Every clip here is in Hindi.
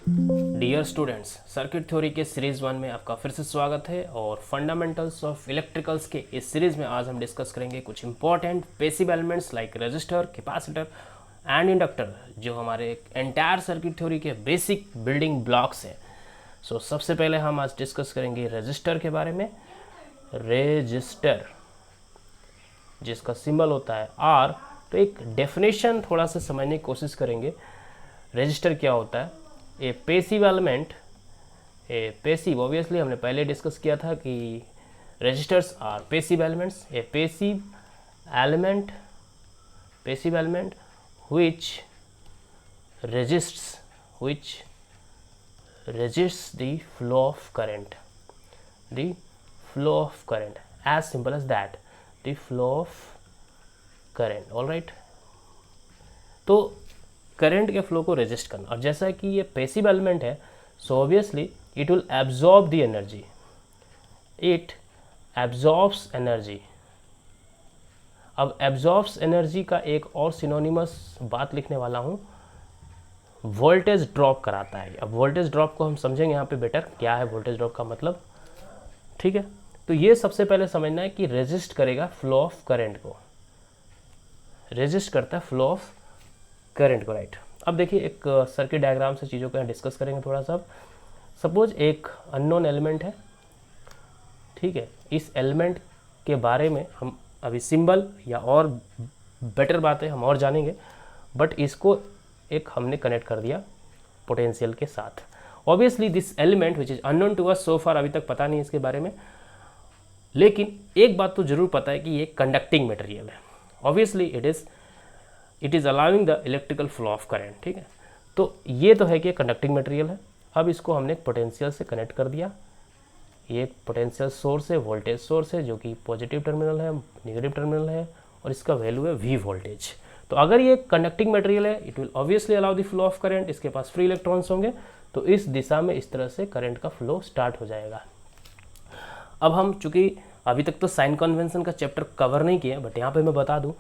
डियर स्टूडेंट्स, सर्किट थ्योरी के सीरीज़ 1 में आपका फिर से स्वागत है। और फंडामेंटल्स ऑफ इलेक्ट्रिकल्स के इस सीरीज़ में आज हम डिस्कस करेंगे कुछ important passive elements like resistor, capacitor and inductor, जो हमारे एंटायर सर्किट थ्योरी के बेसिक बिल्डिंग ब्लॉक्स हैं। सो सबसे पहले हम आज डिस्कस करेंगे रेजिस्टर के बारे में। रेजिस्टर जिसका सिंबल होता है आर, तो एक डेफिनेशन थोड़ा सा समझने की कोशिश करेंगे। रेजिस्टर क्या होता है? A passive element, a passive, obviously हमने पहले डिस्कस किया था कि resistors are passive elements. A passive element which resists the flow of current, as simple as that, the flow of current, all right। तो करंट के फ्लो को रेजिस्ट करना, और जैसा कि ये पैसिव एलिमेंट है, so obviously it will absorb the energy, it absorbs energy. अब एब्जॉर्ब्स एनर्जी का एक और सिनोनिमस बात लिखने वाला हूँ, वोल्टेज ड्रॉप कराता है। अब वोल्टेज ड्रॉप को हम समझेंगे यहाँ पे बेटर, क्या है वोल्टेज ड्रॉप का मतलब, ठीक है। तो ये सबसे पहले समझना है कि रेजिस्ट करेगा फ्लो ऑफ करंट को, रेजिस्ट करता है फ्लो ऑफ करंट को, राइट। अब देखिए एक सर्किट डायग्राम से चीज़ों को यहाँ डिस्कस करेंगे थोड़ा सा। सपोज एक अननोन एलिमेंट है, ठीक है। इस एलिमेंट के बारे में हम अभी सिंबल या और बेटर बातें हम और जानेंगे, बट इसको एक हमने कनेक्ट कर दिया पोटेंशियल के साथ। Obviously this element which is unknown to us so far, अभी तक पता नहीं इसके बारे में, लेकिन एक बात तो जरूर पता है कि ये कंडक्टिंग मटेरियल है। Obviously it is allowing the electrical flow of current, ठीक है। तो ये तो है कि कंडक्टिंग मटेरियल है। अब इसको हमने पोटेंशियल से कनेक्ट कर दिया। ये एक पोटेंशियल सोर्स है, वोल्टेज सोर्स है, जो कि पॉजिटिव टर्मिनल है, नेगेटिव टर्मिनल है, और इसका वैल्यू है वी वोल्टेज। तो अगर ये कंडक्टिंग मटेरियल है, it will obviously allow the flow of current. इसके पास फ्री इलेक्ट्रॉन्स होंगे, तो इस दिशा में इस तरह से करंट का फ्लो स्टार्ट हो जाएगा। अब हम चूँकि अभी तक तो साइन कन्वेंशन का चैप्टर कवर नहीं किया, बट यहाँ पे मैं बता दूँ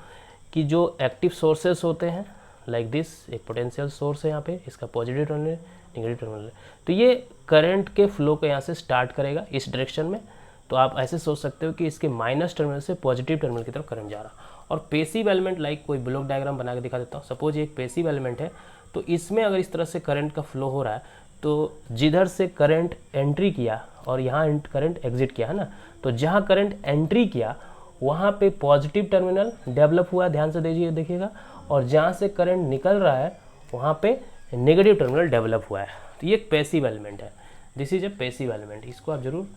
कि जो एक्टिव सोर्सेस होते हैं लाइक दिस, एक पोटेंशियल सोर्स है यहाँ पे, इसका पॉजिटिव टर्मिनल है, नेगेटिव टर्मिनल है, तो ये करंट के फ्लो को यहाँ से स्टार्ट करेगा इस डायरेक्शन में। तो आप ऐसे सोच सकते हो कि इसके माइनस टर्मिनल से पॉजिटिव टर्मिनल की तरफ करंट जा रहा। और पैसिव एलिमेंट लाइक कोई ब्लॉक डायग्राम बना के दिखा देता हूँ। सपोज ये एक पैसिव एलिमेंट है, तो इसमें अगर इस तरह से करंट का फ्लो हो रहा है, तो जिधर से करंट एंट्री किया और यहाँ करंट एग्जिट किया है ना, तो जहाँ करंट एंट्री किया वहाँ पे पॉजिटिव टर्मिनल डेवलप हुआ, ध्यान से देखिएगा, और जहाँ से करंट निकल रहा है वहाँ पे नेगेटिव टर्मिनल डेवलप हुआ है। तो ये एक पैसिव एलिमेंट है, this is a passive element. इसको आप जरूर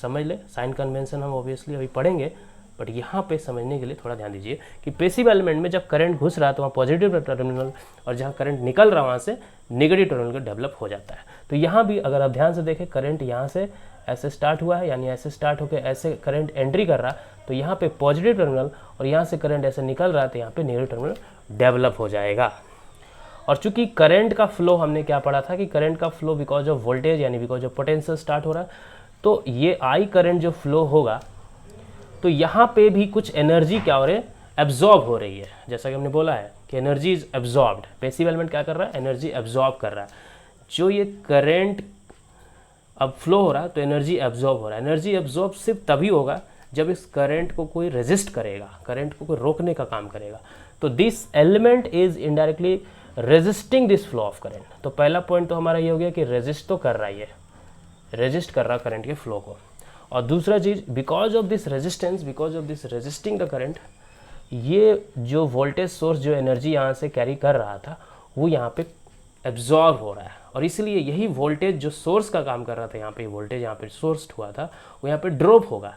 समझ लें। साइन कन्वेंशन हम ऑब्वियसली अभी पढ़ेंगे, बट यहाँ पे समझने के लिए थोड़ा ध्यान दीजिए कि पैसिव एलिमेंट में जब करंट घुस रहा है तो वहाँ पॉजिटिव टर्मिनल, और जहाँ करंट निकल रहा है वहाँ से नेगेटिव टर्मिनल का डेवलप हो जाता है। तो यहाँ भी अगर आप ध्यान से देखें, करंट यहाँ से ऐसे स्टार्ट हुआ है, यानी ऐसे स्टार्ट होकर ऐसे करंट एंट्री कर रहा है, तो यहाँ पे पॉजिटिव टर्मिनल, और यहाँ से करंट ऐसे निकल रहा है तो यहाँ पे नेगेटिव टर्मिनल डेवलप हो जाएगा। और चूंकि करंट का फ्लो हमने क्या पढ़ा था कि करंट का फ्लो बिकॉज ऑफ वोल्टेज यानी बिकॉज ऑफ पोटेंशियल स्टार्ट हो रहा है, तो ये आई करंट जो फ्लो होगा, तो यहाँ पे भी कुछ एनर्जी क्या हो रही है, एब्जॉर्ब हो रही है। जैसा कि हमने बोला है कि energy is absorbed. Passive element क्या कर रहा है, एनर्जी एब्जॉर्ब कर रहा है। जो ये करंट अब फ्लो हो रहा है तो एनर्जी एब्जॉर्ब हो रहा है। एनर्जी एब्जॉर्ब सिर्फ तभी होगा जब इस करंट को कोई रेजिस्ट करेगा, करंट को कोई रोकने का काम करेगा। तो this element is indirectly resisting this flow of current. तो पहला पॉइंट तो हमारा ये हो गया कि रेजिस्ट तो कर रहा है, ये रेजिस्ट कर रहा करंट के फ्लो को। और दूसरा चीज़, because of this resistance, because of this resisting the current, ये जो वोल्टेज सोर्स जो एनर्जी यहाँ से कैरी कर रहा था वो यहाँ पे एब्जॉर्ब हो रहा है, और इसलिए यही वोल्टेज जो सोर्स का काम कर रहा था, यहाँ पे वोल्टेज यहाँ पे सोर्स हुआ था, वो यहाँ पे ड्रॉप होगा,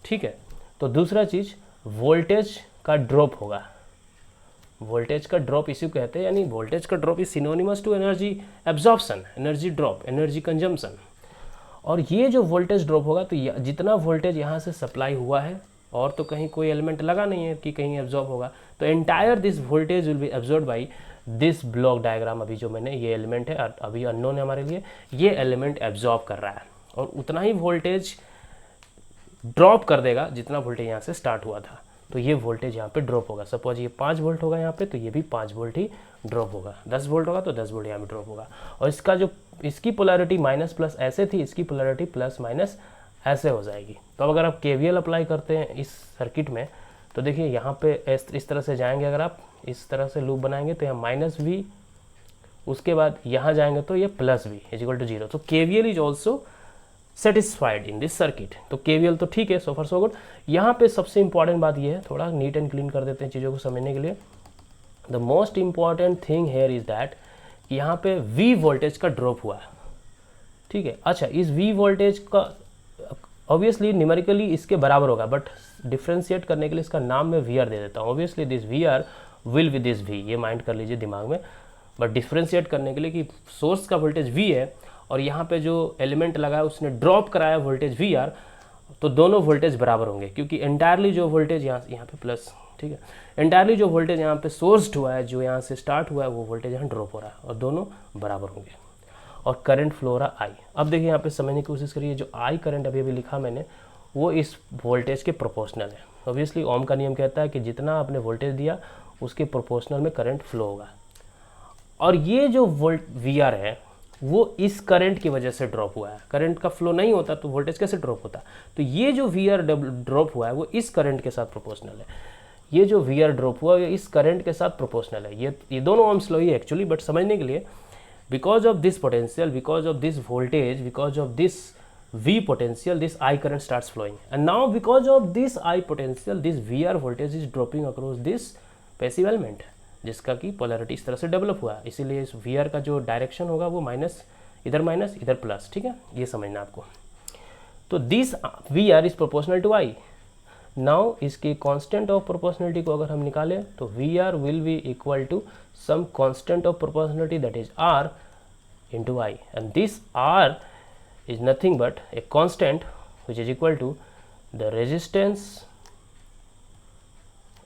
ठीक है। तो दूसरा चीज़, वोल्टेज का ड्रॉप होगा। वोल्टेज का ड्रॉप इसी को कहते हैं, यानी वोल्टेज का drop is synonymous to energy absorption, energy drop, energy consumption. और ये जो वोल्टेज ड्रॉप होगा, तो जितना वोल्टेज यहाँ से सप्लाई हुआ है, और तो कहीं कोई एलिमेंट लगा नहीं है कि कहीं एब्जॉर्ब होगा, तो entire this voltage will be absorb by this block diagram. अभी जो मैंने, ये एलिमेंट है, अभी अननोन है हमारे लिए, ये एलिमेंट एब्जॉर्ब कर रहा है, और उतना ही वोल्टेज ड्रॉप कर देगा जितना वोल्टेज यहाँ से स्टार्ट हुआ था। तो ये वोल्टेज यहाँ पे ड्रॉप होगा। सपोज ये 5 वोल्ट होगा यहाँ पे, तो ये भी 5 वोल्ट ही ड्रॉप होगा। 10 वोल्ट होगा तो 10 वोल्ट यहाँ पे ड्रॉप होगा। और इसका जो इसकी पोलैरिटी माइनस प्लस ऐसे थी, इसकी पोलैरिटी प्लस माइनस ऐसे हो जाएगी। तो अब अगर आप KVL अप्लाई करते हैं इस सर्किट में, तो देखिए यहाँ पे इस तरह से जाएंगे, अगर आप इस तरह से लूप बनाएंगे तो यहाँ -V, उसके बाद यहाँ जाएंगे तो ये +V = 0। तो KVL is also satisfied in this circuit. तो KVL तो ठीक है, सो फॉर सो गुड। यहाँ पे सबसे इंपॉर्टेंट बात ये है, थोड़ा नीट एंड क्लीन कर देते हैं चीज़ों को समझने के लिए। The most important thing here is that यहाँ पे V वोल्टेज का ड्रॉप हुआ है, ठीक है। अच्छा, इस V वोल्टेज का ऑब्वियसली न्यूमेरिकली इसके बराबर होगा, बट डिफ्रेंशिएट करने के लिए इसका नाम मैं VR दे देता हूँ। Obviously this VR will with this V, ये माइंड कर लीजिए दिमाग में। बट डिफ्रेंशिएट करने के लिए कि सोर्स का वोल्टेज V है और यहाँ पे जो एलिमेंट लगा है उसने ड्रॉप कराया वोल्टेज VR, तो दोनों वोल्टेज बराबर होंगे, क्योंकि एंटायरली जो वोल्टेज यहाँ पे प्लस, ठीक है, एंटायरली जो वोल्टेज यहाँ पे सोर्स्ड हुआ है, जो यहाँ से स्टार्ट हुआ है, वो वोल्टेज यहाँ ड्रॉप हो रहा है और दोनों बराबर होंगे। और करंट फ्लो हो रहा I। अब देखिए यहाँ पे समझने की कोशिश करिए, जो I करंट अभी अभी लिखा मैंने, वो इस वोल्टेज के प्रोपोर्शनल है। ऑब्वियसली ओम का नियम कहता है कि जितना आपने वोल्टेज दिया उसके प्रोपोर्शनल में करंट फ्लो होगा। और ये जो VR है वो इस करंट की वजह से ड्रॉप हुआ है। करंट का फ्लो नहीं होता तो वोल्टेज कैसे ड्रॉप होता? तो ये जो VR ड्रॉप हुआ है वो इस करंट के साथ प्रोपोर्शनल है। ये जो VR ड्रॉप हुआ है इस करंट के साथ प्रोपोर्शनल है। ये दोनों Ohm's law he actually, but समझने के लिए, because of this potential, because of this voltage, because of this V potential, this I current starts flowing, and now because of this I potential, this VR voltage is dropping across this passive element, जिसका कि पोलैरिटी इस तरह से डेवलप हुआ है। इसीलिए इस VR का जो डायरेक्शन होगा वो माइनस इधर प्लस, ठीक है, ये समझना आपको। तो this VR is proportional to I। Now इसकी कांस्टेंट ऑफ प्रोपोर्शनलिटी को अगर हम निकालें तो VR will be equal to some constant of proportionality, that is R into I, and this R is nothing but a constant which is equal to the resistance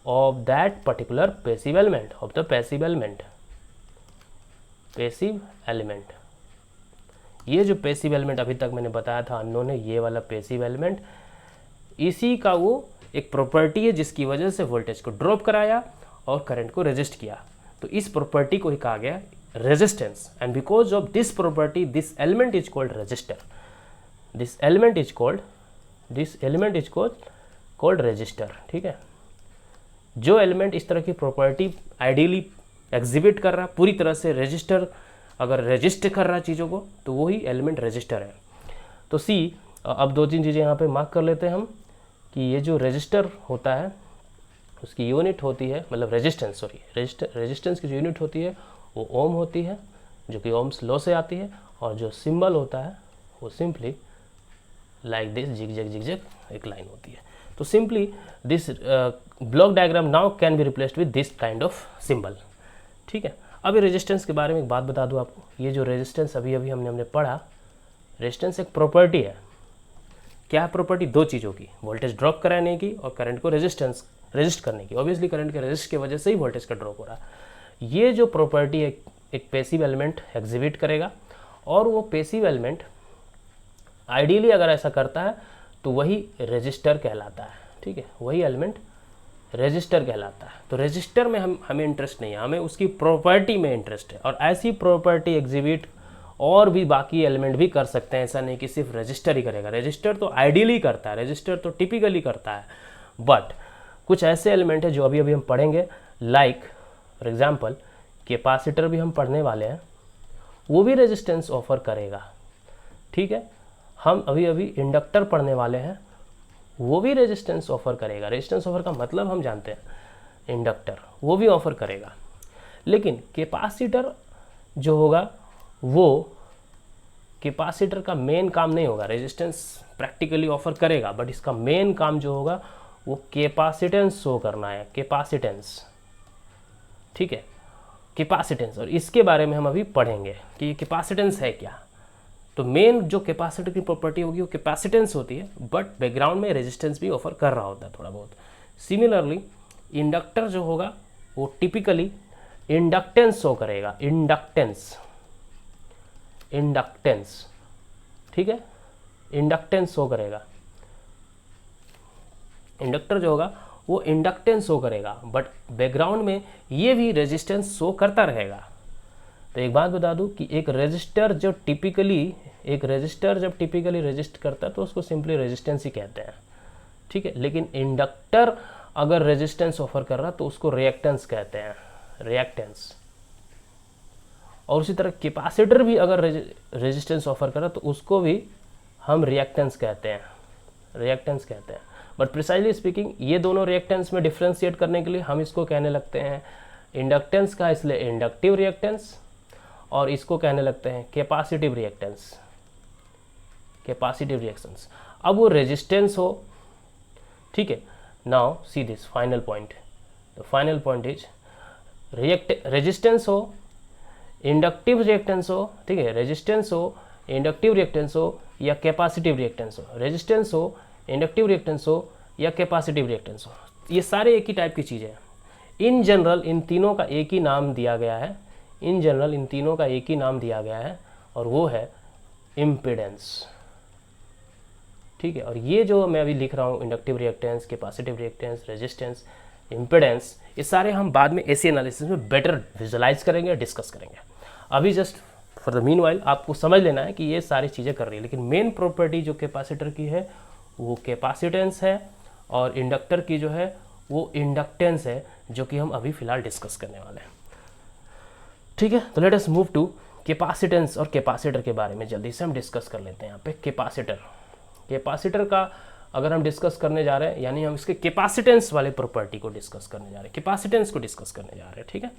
of that particular passive element, of the passive element, passive element। ये जो passive element अभी तक मैंने बताया था अननोन है, ये वाला passive element, इसी का वो एक प्रॉपर्टी है जिसकी वजह से वोल्टेज को ड्रॉप कराया और करंट को रेजिस्ट किया। तो इस प्रॉपर्टी को ही कहा गया resistance, and because of this property this element is called resistor, this element is called resistor, ठीक है। जो एलिमेंट इस तरह की प्रॉपर्टी आइडियली एग्जिबिट कर रहा, पूरी तरह से रेजिस्टर अगर रेजिस्ट कर रहा चीज़ों को, तो वही एलिमेंट रेजिस्टर है। तो सी, अब 2-3 चीज़ें यहाँ पे मार्क कर लेते हैं हम कि ये जो रेजिस्टर होता है उसकी यूनिट होती है, मतलब रेजिस्टेंस की जो यूनिट होती है वो ओम होती है, जो कि ओम्स लॉ से आती है, और जो सिंबल होता है वो सिंपली लाइक दिस जिग एक लाइन होती है। तो simply this block diagram now can be replaced with this kind of symbol, ठीक है। अब ये रेजिस्टेंस के बारे में एक बात बता दूं आपको। ये जो रेजिस्टेंस अभी हमने पढ़ा, रेजिस्टेंस एक प्रॉपर्टी है। क्या प्रॉपर्टी? 2 चीज़ों की, वोल्टेज ड्रॉप कराने की और करंट को रेजिस्ट करने की। ऑब्वियसली करंट के रेजिस्ट की वजह से ही वोल्टेज का ड्रॉप हो रहा है। ये जो प्रॉपर्टी है एक पैसिव एलिमेंट एग्जिबिट करेगा, और वो पैसिव एलिमेंट आइडियली अगर ऐसा करता है तो वही रेजिस्टर कहलाता है, ठीक है, वही एलिमेंट रेजिस्टर कहलाता है। तो रेजिस्टर में हमें इंटरेस्ट नहीं है, हमें उसकी प्रॉपर्टी में इंटरेस्ट है। और ऐसी प्रॉपर्टी एग्जिबिट और भी बाकी एलिमेंट भी कर सकते हैं, ऐसा नहीं कि सिर्फ रेजिस्टर ही करेगा। रेजिस्टर तो आइडियली करता है, रेजिस्टर तो टिपिकली करता है, बट कुछ ऐसे एलिमेंट है जो अभी हम पढ़ेंगे, लाइक फॉर एग्जाम्पल कैपेसिटर भी हम पढ़ने वाले हैं, वो भी रेजिस्टेंस ऑफर करेगा, ठीक है। हम अभी इंडक्टर पढ़ने वाले हैं, वो भी रेजिस्टेंस ऑफर करेगा। रेजिस्टेंस ऑफर का मतलब हम जानते हैं, इंडक्टर वो भी ऑफर करेगा। लेकिन कैपेसिटर जो होगा वो कैपेसिटर का मेन काम नहीं होगा। रेजिस्टेंस प्रैक्टिकली ऑफर करेगा, बट इसका मेन काम जो होगा वो कैपेसिटेंस शो करना है, कैपेसिटेंस, ठीक है, कैपेसिटेंस। और इसके बारे में हम अभी पढ़ेंगे कि ये कैपेसिटेंस है क्या। तो मेन जो कैपेसिटर की प्रॉपर्टी होगी वो कैपेसिटेंस होती है, बट बैकग्राउंड में रेजिस्टेंस भी ऑफर कर रहा होता है थोड़ा बहुत। सिमिलरली इंडक्टर जो होगा वो टिपिकली इंडक्टेंस शो करेगा, इंडक्टेंस, ठीक है, इंडक्टेंस शो करेगा। इंडक्टर जो होगा वो इंडक्टेंस शो करेगा, बट बैकग्राउंड में ये भी रेजिस्टेंस शो करता रहेगा। तो एक बात बता दूं कि एक रेजिस्टर जब टिपिकली रेजिस्ट करता है तो उसको सिंपली रेजिस्टेंस ही कहते हैं, ठीक है। लेकिन इंडक्टर अगर रेजिस्टेंस ऑफर कर रहा तो उसको रिएक्टेंस कहते हैं, रिएक्टेंस। और उसी तरह कैपेसिटर भी अगर रेजिस्टेंस ऑफर कर रहा तो उसको भी हम रिएक्टेंस कहते हैं, बट प्रिसाइजली स्पीकिंग ये दोनों रिएक्टेंस में डिफ्रेंशिएट करने के लिए हम इसको कहने लगते हैं इंडक्टेंस का, इसलिए इंडक्टिव रिएक्टेंस, और इसको कहने लगते हैं कैपेसिटिव रिएक्टेंस, अब वो रेजिस्टेंस हो, ठीक है। Now see this final point, the final point is resistance हो, इंडक्टिव रिएक्टेंस हो, ठीक है, रेजिस्टेंस हो, इंडक्टिव रिएक्टेंस हो या कैपेसिटिव रिएक्टेंस हो, रेजिस्टेंस हो, इंडक्टिव रिएक्टेंस हो या कैपेसिटिव रिएक्टेंस हो, ये सारे एक ही टाइप की चीज़ें हैं। इन जनरल इन तीनों का एक ही नाम दिया गया है, और वो है इम्पीडेंस, ठीक है। और ये जो मैं अभी लिख रहा हूँ inductive reactance, capacitive reactance, resistance, impedance, ये सारे हम बाद में ऐसे एनालिसिस में बेटर विजुलाइज करेंगे, डिस्कस करेंगे। अभी जस्ट फॉर द मीनवाइल आपको समझ लेना है कि ये सारी चीज़ें कर रही है, लेकिन मेन प्रॉपर्टी जो कैपेसिटर की है वो कैपेसिटेंस है, और इंडक्टर की जो है वो इंडक्टेंस है, जो कि हम अभी फिलहाल डिस्कस करने वाले हैं, ठीक है। तो let us move to capacitance और कैपेसिटर के बारे में जल्दी से हम डिस्कस कर लेते हैं। यहाँ पे कैपेसिटर का अगर हम डिस्कस करने जा रहे हैं, यानी हम इसके कैपेसिटेंस वाले प्रॉपर्टी को डिस्कस करने जा रहे हैं, कैपेसिटेंस को डिस्कस करने जा रहे हैं, ठीक है।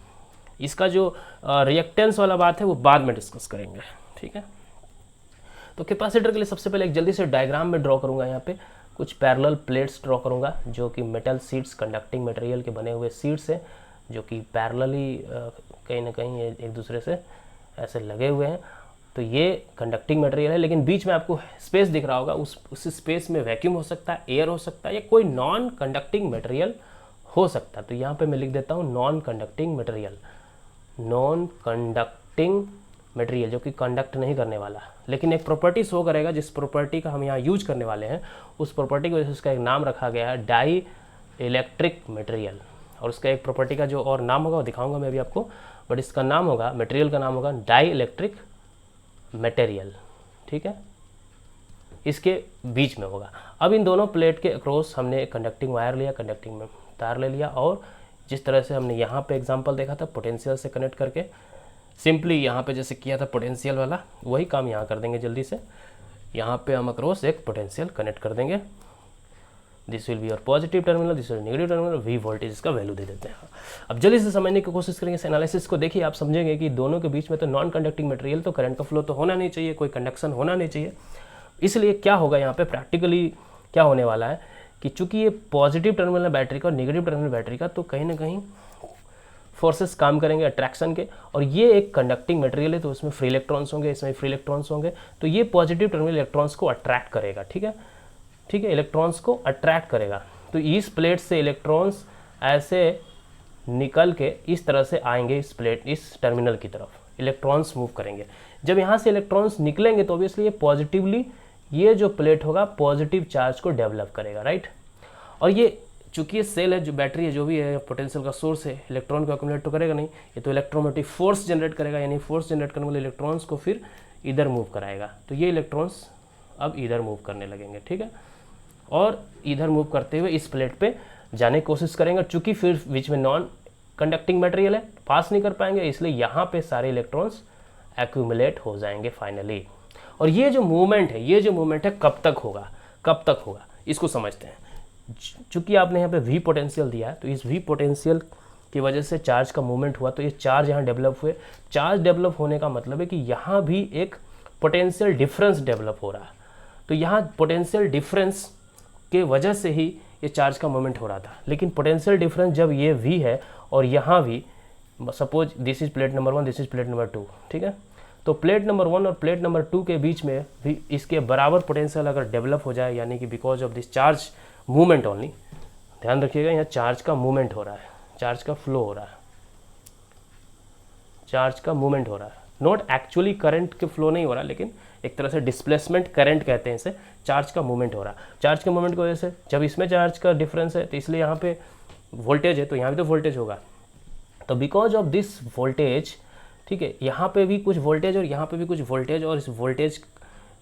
इसका जो रिएक्टेंस वाला बात है वो बाद में डिस्कस करेंगे, ठीक है। तो कैपेसिटर के लिए सबसे पहले एक जल्दी से डायग्राम में ड्रॉ करूंगा, यहाँ पे कुछ पैरेलल प्लेट्स ड्रॉ करूंगा जो कि मेटल शीट्स, कंडक्टिंग मटेरियल के बने हुए शीट्स हैं, जो कि पैरेलली कहीं ना कहीं एक दूसरे से ऐसे लगे हुए हैं। तो ये कंडक्टिंग मटेरियल है, लेकिन बीच में आपको स्पेस दिख रहा होगा, उस स्पेस में वैक्यूम हो सकता है, एयर हो सकता है, या कोई नॉन कंडक्टिंग मटेरियल हो सकता है। तो यहाँ पे मैं लिख देता हूँ नॉन कंडक्टिंग मटेरियल, जो कि कंडक्ट नहीं करने वाला, लेकिन एक प्रॉपर्टी शो करेगा, जिस प्रॉपर्टी का हम यहाँ यूज करने वाले हैं, उस प्रॉपर्टी की वजह से उसका एक नाम रखा गया है डाई इलेक्ट्रिक मटेरियल। और उसका एक प्रॉपर्टी का जो और नाम होगा वो दिखाऊंगा मैं अभी आपको, बट इसका नाम होगा, मटेरियल का नाम होगा डाई इलेक्ट्रिक मटेरियल, ठीक है, इसके बीच में होगा। अब इन दोनों प्लेट के अक्रॉस हमने एक कंडक्टिंग वायर लिया, कंडक्टिंग में तार ले लिया, और जिस तरह से हमने यहाँ पे एग्जांपल देखा था पोटेंशियल से कनेक्ट करके, सिंपली यहाँ पे जैसे किया था पोटेंशियल वाला, वही काम यहाँ कर देंगे जल्दी से। यहाँ पे हम अक्रॉस एक पोटेंशियल कनेक्ट कर देंगे, this will be your positive terminal, this will negative terminal, V voltage इसका वैल्यू दे देते हैं। अब जल्दी से समझने की कोशिश करेंगे इस एनालिसिस को। देखिए आप समझेंगे कि दोनों के बीच में तो नॉन कंडक्टिंग मटेरियल, तो करंट का फ्लो तो होना नहीं चाहिए, कोई कंडक्शन होना नहीं चाहिए। इसलिए क्या होगा यहाँ पे प्रैक्टिकली क्या होने वाला है कि चूंकि ये पॉजिटिव टर्मिनल बैटरी का और नेगेटिव टर्मिनल बैटरी का, तो कहीं ना कहीं फोर्सेस काम करेंगे अट्रैक्शन के, और ये एक कंडक्टिंग मटेरियल है तो उसमें फ्री इलेक्ट्रॉन्स होंगे, इसमें फ्री इलेक्ट्रॉन्स होंगे, तो ये पॉजिटिव टर्मिनल इलेक्ट्रॉन्स को अट्रैक्ट करेगा, ठीक है, इलेक्ट्रॉन्स को अट्रैक्ट करेगा। तो इस प्लेट से इलेक्ट्रॉन्स ऐसे निकल के इस तरह से आएंगे इस टर्मिनल की तरफ, इलेक्ट्रॉन्स मूव करेंगे। जब यहाँ से इलेक्ट्रॉन्स निकलेंगे तो ऑब्वियसली ये पॉजिटिवली, ये जो प्लेट होगा पॉजिटिव चार्ज को डेवलप करेगा, राइट। और ये चूंकि ये सेल है, जो बैटरी है, जो भी है, पोटेंशियल का सोर्स है, इलेक्ट्रॉन को अक्यूमुलेट तो करेगा नहीं, ये तो इलेक्ट्रोमोटिव फोर्स जनरेट करेगा, यानी फोर्स जनरेट करने वाले इलेक्ट्रॉन्स को फिर इधर मूव कराएगा। तो ये इलेक्ट्रॉन्स अब इधर मूव करने लगेंगे, ठीक है, और इधर मूव करते हुए इस प्लेट पे जाने की कोशिश करेंगे। चूंकि फिर बीच में नॉन कंडक्टिंग मटेरियल है, पास नहीं कर पाएंगे, इसलिए यहाँ पे सारे इलेक्ट्रॉन्स एक्यूमुलेट हो जाएंगे फाइनली। और ये जो मूवमेंट है कब तक होगा इसको समझते हैं। चूंकि आपने यहाँ पे वी पोटेंशियल दिया है, तो इस वी पोटेंशियल की वजह से चार्ज का मूवमेंट हुआ, तो ये चार्ज यहाँ डेवलप हुए। चार्ज डेवलप होने का मतलब है कि यहाँ भी एक पोटेंशियल डिफरेंस डेवलप हो रहा है। तो यहाँ पोटेंशियल डिफरेंस के वजह से ही ये चार्ज का मूवमेंट हो रहा था। लेकिन पोटेंशियल डिफरेंस जब ये वी है और यहाँ भी, suppose this is plate number 1, this is plate number 2, ठीक है, तो प्लेट नंबर 1 और प्लेट नंबर 2 के बीच में भी इसके बराबर पोटेंशियल अगर डेवलप हो जाए, यानी कि because of this charge movement only, ध्यान रखिएगा यहाँ चार्ज का मूवमेंट हो रहा है, चार्ज का फ्लो हो रहा है, चार्ज का मूवमेंट हो रहा है, नॉट एक्चुअली करंट के फ्लो नहीं हो रहा, लेकिन एक तरह से डिस्प्लेसमेंट करंट कहते हैं इसे, चार्ज का मूवमेंट हो रहा। चार्ज के मूवमेंट की वजह से जब इसमें चार्ज का डिफरेंस है तो इसलिए यहाँ पे वोल्टेज है, तो यहाँ भी तो वोल्टेज होगा। तो बिकॉज ऑफ दिस वोल्टेज, ठीक है, यहाँ पे भी कुछ वोल्टेज और यहाँ पे भी कुछ वोल्टेज, और इस वोल्टेज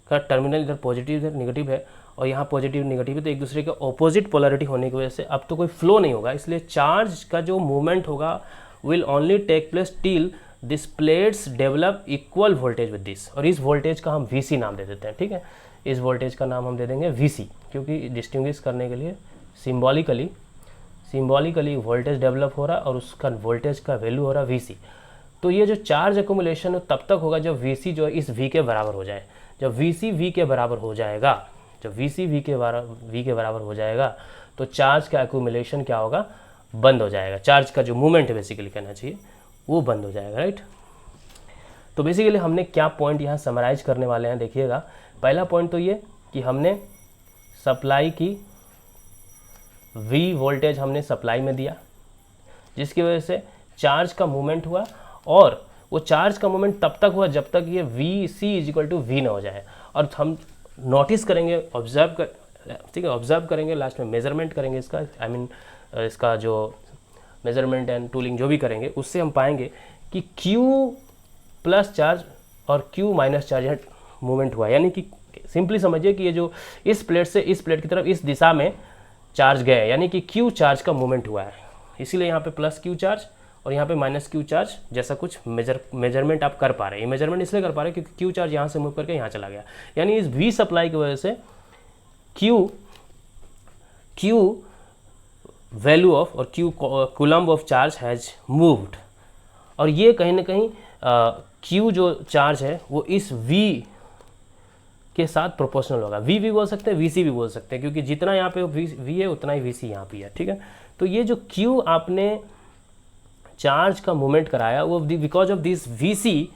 का टर्मिनल इधर पॉजिटिव इधर निगेटिव है और यहाँ पॉजिटिव निगेटिव है, तो एक दूसरे के ऑपोजिट पोलरिटी होने की वजह से अब तो कोई फ्लो नहीं होगा। इसलिए चार्ज का जो मूवमेंट होगा will only take place till this plates develop equal voltage with this, और इस वोल्टेज का हम वीसी नाम दे देते हैं, ठीक है। इस वोल्टेज का नाम हम दे देंगे वीसी, क्योंकि डिस्टिंग्विश करने के लिए सिम्बॉलिकली वोल्टेज डेवलप हो रहा है और उसका वोल्टेज का वैल्यू हो रहा है वीसी। तो ये जो चार्ज एकुमुलेशन है तब तक होगा जब वीसी जो है इस वी के बराबर हो जाए। जब वीसी वी के बराबर हो जाएगा, जब वीसी वी के बराबर हो जाएगा तो चार्ज का एकुमुलेशन क्या होगा, बंद हो जाएगा। चार्ज का जो मूवमेंट है बेसिकली कहना चाहिए वो बंद हो जाएगा, राइट। तो बेसिकली हमने क्या पॉइंट यहाँ समराइज करने वाले हैं देखिएगा। पहला पॉइंट तो ये कि हमने सप्लाई की V वोल्टेज हमने सप्लाई में दिया, जिसकी वजह से चार्ज का मूवमेंट हुआ, और वो चार्ज का मूवमेंट तब तक हुआ जब तक ये VC = V ना हो जाए। और हम नोटिस करेंगे, ठीक है, ऑब्जर्व करेंगे, लास्ट में मेजरमेंट करेंगे इसका, इसका जो मेजरमेंट एंड टूलिंग जो भी करेंगे उससे हम पाएंगे कि Q+ चार्ज और Q- चार्ज मूवमेंट हुआ। यानी कि सिंपली समझिए कि ये जो इस प्लेट से इस प्लेट की तरफ इस दिशा में चार्ज गए, यानी कि Q चार्ज का मूवमेंट हुआ है। इसीलिए यहाँ पे +Q चार्ज और यहाँ पे -Q चार्ज जैसा कुछ मेजरमेंट आप कर पा रहे हैं। ये मेजरमेंट इसलिए कर पा रहे हैं क्योंकि Q चार्ज यहाँ से मूव करके यहाँ चला गया, यानी इस V सप्लाई की वजह से Q वैल्यू ऑफ और Q coulomb of charge has moved. और ये कहीं ना कहीं Q जो चार्ज है वो इस V के साथ प्रोपोर्शनल होगा। V भी बोल सकते हैं, VC भी बोल सकते हैं, क्योंकि जितना यहाँ पे V है उतना ही VC यहाँ पे है, ठीक है। तो ये जो Q आपने चार्ज का मूवमेंट कराया वो because of this VC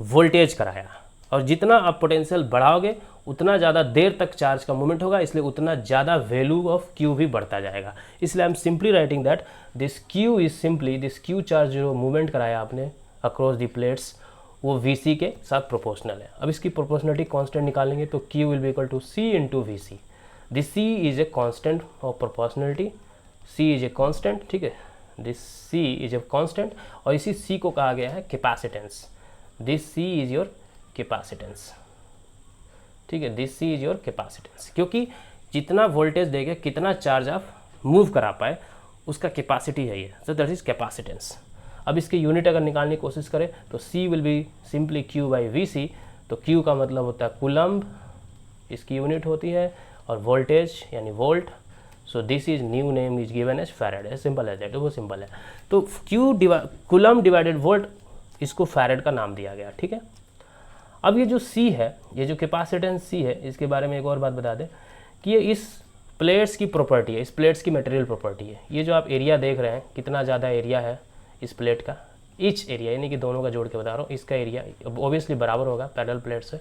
voltage कराया, और जितना आप पोटेंशियल बढ़ाओगे उतना ज़्यादा देर तक चार्ज का मूवमेंट होगा, इसलिए उतना ज़्यादा वैल्यू ऑफ Q भी बढ़ता जाएगा। इसलिए I am simply writing that this Q is simply this Q charge जो मूवमेंट कराया आपने अक्रॉस द प्लेट्स वो VC के साथ प्रोपोर्शनल है। अब इसकी प्रोपोर्शनलिटी कांस्टेंट निकालेंगे तो Q will be equal to C × VC। This C is a constant of proportionality, C is a constant, ठीक है, this C is a constant, और इसी C को कहा गया है capacitance. This C is your capacitance, ठीक है, this C is your capacitance, क्योंकि जितना वोल्टेज देके कितना चार्ज आप मूव करा पाए उसका कैपेसिटी है ये, सो दैट इज कैपेसिटेंस। अब इसके यूनिट अगर निकालने की कोशिश करें तो C will be simply Q/VC। तो Q का मतलब होता है कूलम्ब, इसकी यूनिट होती है, और वोल्टेज यानी volt. So this is new name is given as farad, simple है दैट, वो सिंपल है। तो कूलम्ब डिवाइडेड वोल्ट, इसको फैरेड का नाम दिया गया, ठीक है। अब ये जो C है, ये जो कैपेसिटेंस C है, इसके बारे में एक और बात बता दें कि ये इस प्लेट्स की प्रॉपर्टी है, इस प्लेट्स की मटेरियल प्रॉपर्टी है। ये जो आप एरिया देख रहे हैं, कितना ज़्यादा एरिया है इस प्लेट का, ईच एरिया, यानी कि दोनों का जोड़ के बता रहा हूँ, इसका एरिया ऑब्वियसली बराबर होगा पैरेलल प्लेट से।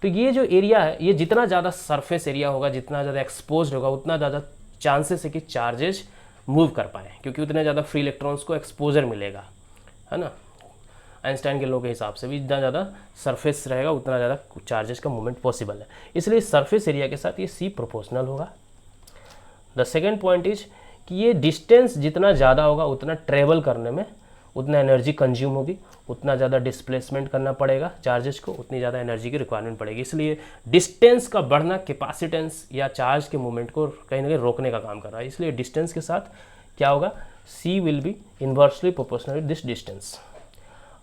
तो ये जो एरिया है, ये जितना ज़्यादा सरफेस एरिया होगा, जितना ज़्यादा एक्सपोज होगा, उतना ज़्यादा चांसेस है कि चार्जेज मूव कर पाए, क्योंकि उतने ज़्यादा फ्री इलेक्ट्रॉन्स को एक्सपोजर मिलेगा, है ना। आइंस्टाइन के लॉ के हिसाब से भी जितना ज़्यादा सरफेस रहेगा उतना ज़्यादा चार्जेस का मूवमेंट पॉसिबल है, इसलिए सरफेस एरिया के साथ ये C प्रोपोर्शनल होगा। द सेकेंड पॉइंट इज कि ये डिस्टेंस जितना ज़्यादा होगा उतना ट्रेवल करने में उतना एनर्जी कंज्यूम होगी, उतना ज़्यादा डिस्प्लेसमेंट करना पड़ेगा चार्जेस को, उतनी ज़्यादा एनर्जी की रिक्वायरमेंट पड़ेगी। इसलिए डिस्टेंस का बढ़ना कैपेसिटेंस या चार्ज के मूवमेंट को कहीं ना कहीं रोकने का काम कर रहा है। इसलिए डिस्टेंस के साथ क्या होगा, C will be inversely proportional with this distance.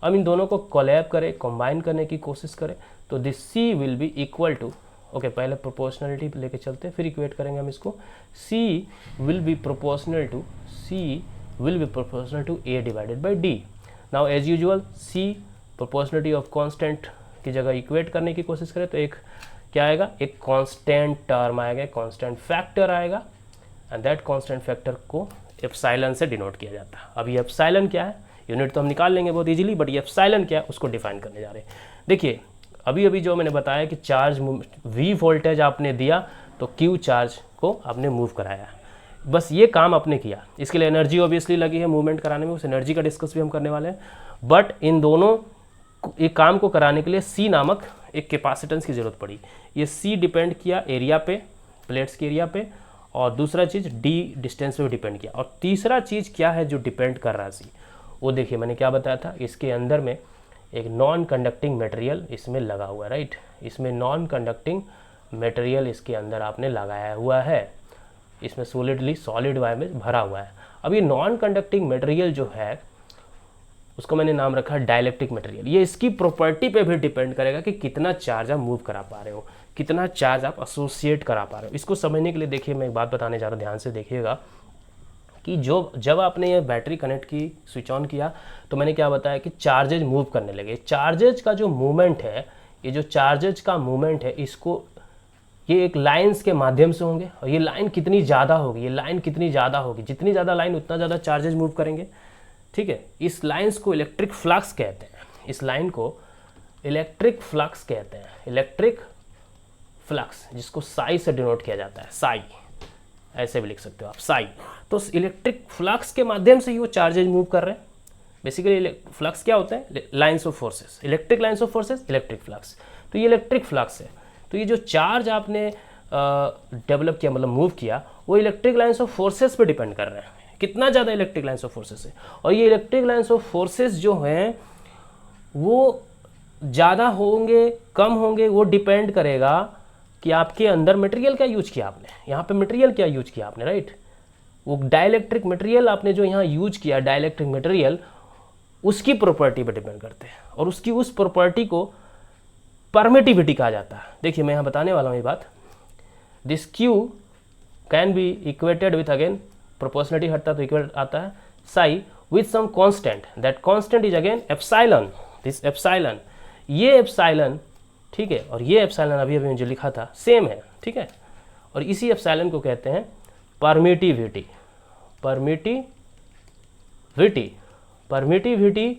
अब इन दोनों को कोलैब करें, कंबाइन करने की कोशिश करें तो this C will be equal to, okay, पहले प्रोपोर्शनलिटी लेके चलते हैं फिर इक्वेट करेंगे हम इसको। C will be proportional to A divided by D। Now as usual C proportionality of constant की जगह इक्वेट करने की कोशिश करें तो एक क्या आएगा, एक कांस्टेंट टर्म आएगा, कांस्टेंट फैक्टर आएगा, एंड दैट कांस्टेंट फैक्टर को एप्सिलॉन से डिनोट किया जाता है। अब ये एप्सिलॉन क्या है, यूनिट तो हम निकाल लेंगे बहुत इजीली, बट ये एप्सिलॉन क्या है उसको डिफाइन करने जा रहे हैं। देखिए अभी अभी जो मैंने बताया कि चार्ज V वोल्टेज आपने दिया तो Q चार्ज को आपने मूव कराया, बस ये काम आपने किया। इसके लिए एनर्जी ऑब्वियसली लगी है मूवमेंट कराने में, उस एनर्जी का डिस्कस भी हम करने वाले हैं। बट इन दोनों ये काम को कराने के लिए C नामक एक कैपेसिटेंस की ज़रूरत पड़ी। ये C डिपेंड किया एरिया पे, प्लेट्स के एरिया पे, और दूसरा चीज़ D डिस्टेंस पे डिपेंड किया, और तीसरा चीज़ क्या है जो डिपेंड कर रहा है C, वो देखिए मैंने क्या बताया था, इसके अंदर में एक नॉन कंडक्टिंग मटेरियल इसमें लगा हुआ है, राइट। इसमें नॉन कंडक्टिंग मटेरियल इसके अंदर आपने लगाया हुआ है, इसमें सॉलिड वायर में भरा हुआ है। अब ये नॉन कंडक्टिंग मटेरियल जो है उसको मैंने नाम रखा डाइलेक्ट्रिक मटेरियल। ये इसकी प्रॉपर्टी पे भी डिपेंड करेगा कि कितना चार्ज आप मूव करा पा रहे हो, कितना चार्ज आप एसोसिएट करा पा रहे हो। इसको समझने के लिए देखिए मैं एक बात बताने जा रहा हूँ, ध्यान से देखिएगा कि जब आपने ये बैटरी कनेक्ट की, स्विच ऑन किया, तो मैंने क्या बताया कि चार्जेज मूव करने लगे। चार्जेज का जो मूवमेंट है, ये जो चार्जेज का मूवमेंट है, इसको ये एक लाइन्स के माध्यम से होंगे, और ये लाइन कितनी ज़्यादा होगी, ये लाइन कितनी ज़्यादा होगी, जितनी ज़्यादा लाइन उतना ज़्यादा चार्जेज मूव करेंगे, ठीक है। इस लाइन्स को इलेक्ट्रिक फ्लक्स कहते हैं, इस लाइन को इलेक्ट्रिक फ्लक्स कहते हैं, इलेक्ट्रिक फ्लक्स, जिसको साई से डिनोट किया जाता है, साई, ऐसे भी लिख सकते हो आप, साई। तो इलेक्ट्रिक फ्लक्स के माध्यम से ही वो चार्जेज मूव कर रहे हैं। बेसिकली फ्लक्स क्या होता है, lines of forces, electric lines of forces, electric flux. तो ये इलेक्ट्रिक फ्लक्स है। तो ये जो चार्ज आपने डेवलप किया, मतलब मूव किया, वो इलेक्ट्रिक लाइन्स ऑफ फोर्सेस पे डिपेंड कर रहे हैं, कितना ज़्यादा इलेक्ट्रिक लाइन्स ऑफ फोर्सेस है। और ये इलेक्ट्रिक लाइन्स ऑफ फोर्सेस जो हैं वो ज़्यादा होंगे कम होंगे, वो डिपेंड करेगा कि आपके अंदर मटेरियल क्या यूज किया आपने, यहाँ पे मटेरियल क्या यूज किया आपने, राइट। वो डाइलेक्ट्रिक मटेरियल आपने जो यहाँ यूज किया, डाइलेक्ट्रिक मटेरियल, उसकी प्रॉपर्टी पर डिपेंड करते हैं, और उसकी उस प्रॉपर्टी को परमिटिविटी कहा जाता है। देखिए मैं यहाँ बताने वाला हूँ ये बात। This Q can be equated with, again proportionality हटता तो इक्वेट आता है, psi with some constant, that constant is again epsilon, this epsilon, ये एप्सिलॉन, ठीक है, और ये एप्सिलॉन अभी अभी जो लिखा था सेम है, ठीक है। और इसी एप्सिलॉन को कहते हैं परमिटिविटी। परमिटिविटी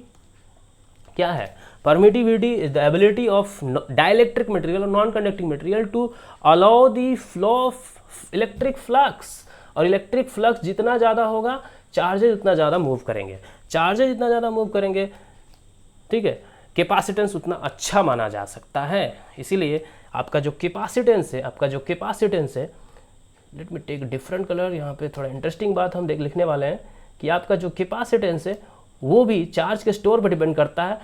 क्या है? Permittivity is the ability of dielectric material और non conducting material to allow the flow of electric flux. और इलेक्ट्रिक फ्लक्स जितना ज़्यादा होगा, चार्जेज उतना ज़्यादा मूव करेंगे, चार्जेज जितना ज़्यादा मूव करेंगे, ठीक है, कैपेसिटेंस उतना अच्छा माना जा सकता है। इसीलिए आपका जो कैपेसिटेंस है, let me take different colour, यहाँ पे थोड़ा इंटरेस्टिंग बात हम लिखने वाले हैं कि आपका जो कैपेसिटेंस है वो भी चार्ज के स्टोर पर डिपेंड करता है,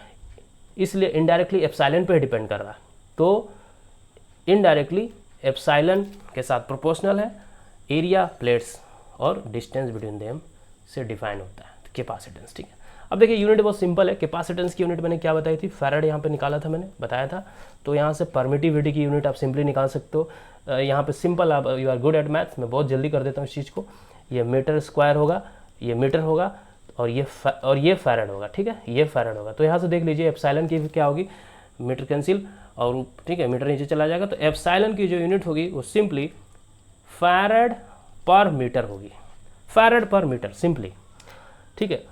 इसलिए इनडायरेक्टली एप्सिलॉन पे डिपेंड कर रहा है। तो इनडायरेक्टली एप्सिलॉन के साथ प्रोपोर्शनल है, एरिया, प्लेट्स और डिस्टेंस बिटवीन देम से डिफाइन होता है कैपेसिटेंस, ठीक है। अब देखिए यूनिट बहुत सिंपल है। कैपेसिटेंस की यूनिट मैंने क्या बताई थी, फैराड यहाँ पे निकाला था, मैंने बताया था। तो यहाँ से परमिटिविटी की यूनिट आप सिंपली निकाल सकते हो। यहाँ पे सिंपल, आप you are good at maths, मैं बहुत जल्दी कर देता हूँ इस चीज़ को। ये मीटर स्क्वायर होगा, ये मीटर होगा, और ये फैराड होगा, ठीक है, ये फैराड होगा। तो यहाँ से देख लीजिए एप्सिलॉन की क्या होगी, मीटर कैंसिल, और ठीक है मीटर नीचे चला जाएगा। तो एप्सिलॉन की जो यूनिट होगी वो सिंपली फैराड पर मीटर होगी, फैराड पर मीटर सिंपली, ठीक है।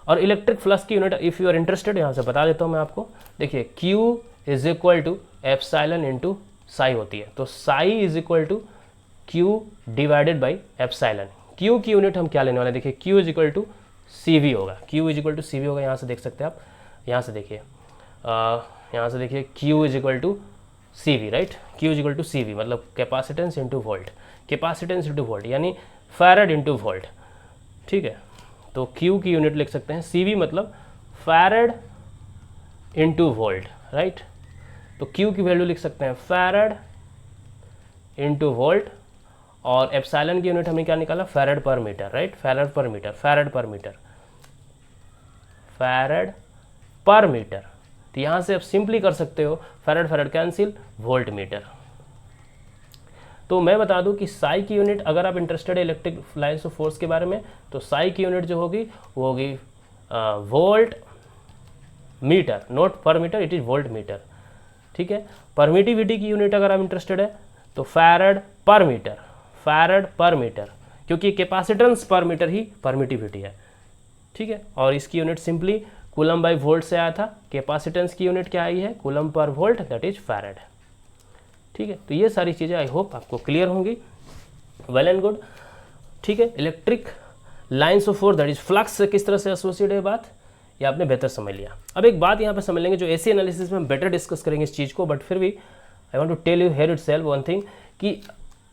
और इलेक्ट्रिक फ्लक्स की unit, if you are interested, यहाँ से बता देता हूँ मैं आपको। देखिए Q is equal to epsilon into psi होती है। तो psi is equal to Q divided by epsilon. Q की यूनिट हम क्या लेने वाले हैं, देखिए Q is equal to CV होगा, Q is equal to CV होगा। यहाँ से देख सकते हैं आप, यहाँ से देखिए Q is equal to CV, right. Q is equal to CV मतलब capacitance into volt, capacitance into volt यानी फैराड इंटू वोल्ट, ठीक है। तो Q की यूनिट लिख सकते हैं, CV मतलब फैराड इंटू वोल्ट, राइट। तो Q की वैल्यू लिख सकते हैं फैराड इंटू वोल्ट, और एप्सिलॉन की यूनिट हमने क्या निकाला, farad per metre, right, farad per metre, farad per metre, farad per metre. तो यहाँ से आप सिंपली कर सकते हो, farad farad cancel, volt meter. तो मैं बता दूं कि साई की यूनिट, अगर आप इंटरेस्टेड है इलेक्ट्रिक लाइन्स ऑफ फोर्स के बारे में, तो साई की यूनिट जो होगी वो होगी volt metre, not per metre, it is volt metre, ठीक है। परमिटिविटी की यूनिट अगर आप इंटरेस्टेड है तो farad per metre, farad per metre, क्योंकि कैपेसिटेंस पर मीटर ही परमिटिविटी है, ठीक है। और इसकी unit simply coulomb by volt से आया था। कैपेसिटेंस की यूनिट क्या आई है, coulomb per volt, that is farad, ठीक है। तो ये सारी चीज़ें आई होप आपको क्लियर होंगी, वेल एंड गुड, ठीक है। Electric lines of force that is flux से किस तरह से एसोसिएट है बात, ये आपने बेहतर समझ लिया। अब एक बात यहाँ पे समझ लेंगे जो एसी एनालिसिस में हम बेटर डिस्कस करेंगे इस चीज़ को, बट फिर भी I want to tell you here itself one thing कि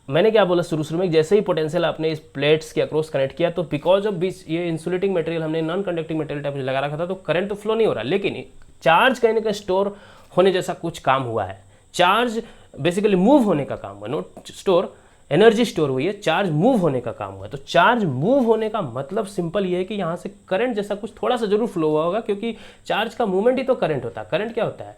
मैंने क्या बोला शुरू में, जैसे ही पोटेंशियल आपने इस प्लेट्स के अक्रॉस कनेक्ट किया तो बिकॉज ऑफ ये इंसुलेटिंग मटेरियल हमने नॉन कंडक्टिंग मटेरियल टाइप लगा रखा था, तो करंट तो फ्लो नहीं हो रहा, लेकिन चार्ज कहीं ना कहीं स्टोर होने जैसा कुछ काम हुआ है। चार्ज बेसिकली मूव होने का काम हुआ, नॉट स्टोर, एनर्जी स्टोर हुई है, चार्ज मूव होने का काम हुआ है। तो चार्ज मूव होने का मतलब सिंपल ये है कि यहाँ से करंट जैसा कुछ थोड़ा सा जरूर फ्लो हुआ होगा, क्योंकि चार्ज का मूवमेंट ही तो करंट होता है। करंट क्या होता है?